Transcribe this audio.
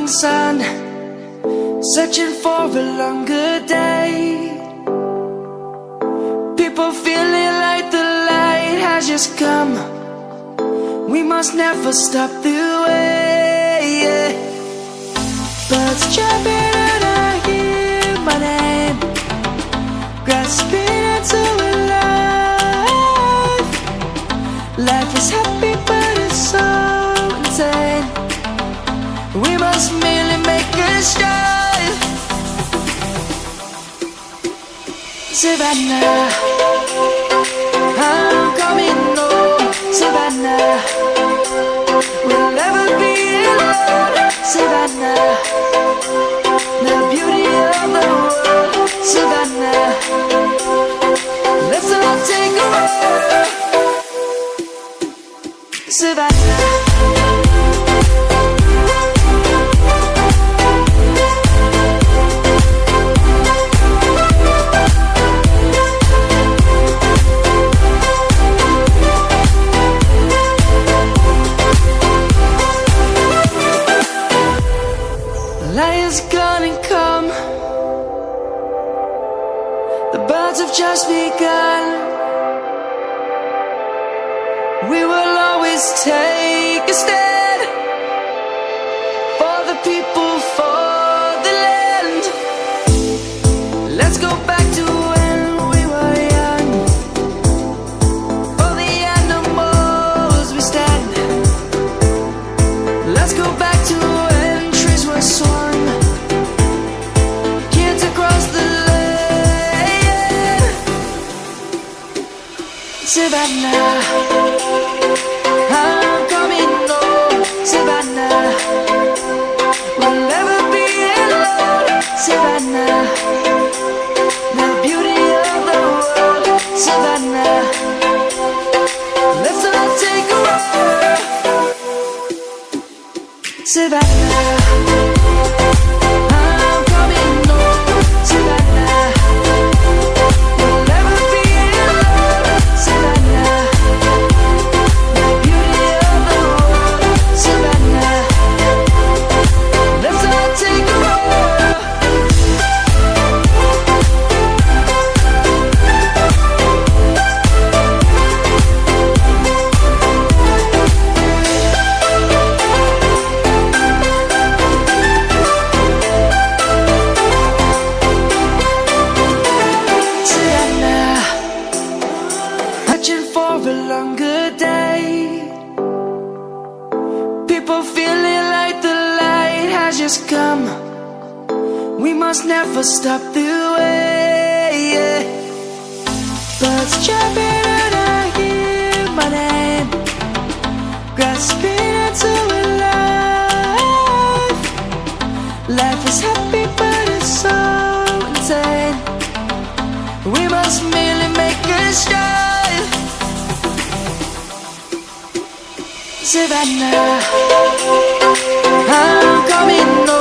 morning sun, searching for a longer day. People feeling like the light has just come. We must never stop the way. Birds jumping and I hear my name, grasping into a life. Life is happy but it's so insane. We must merely make a start. Savannah, I'm coming home. Savannah, we'll never be alone. Savannah, the beauty of the world. Savannah, let's all take a walk. Savannah. Lion's gonna come. The birds have just begun. We will always take a stand for the people, for the land. Let's go back to when we were young. For the animals we stand. Let's go back to when trees were swung. Savannah, I'm coming home. Savannah, we'll never be alone. Savannah, the beauty of the world. Savannah, let's all take a walk. Savannah, I'm coming home. Savannah, we'll never be alone. Savannah, the beauty of the world. Savannah, let's all take a walk. Savannah, searching for a longer day. People feeling like the light has just come. We must never stop the way. Birds jumping and I hear my name, grasping into a life. Life is happy but it's so insane. We must merely make a start. Savannah, I'm coming home.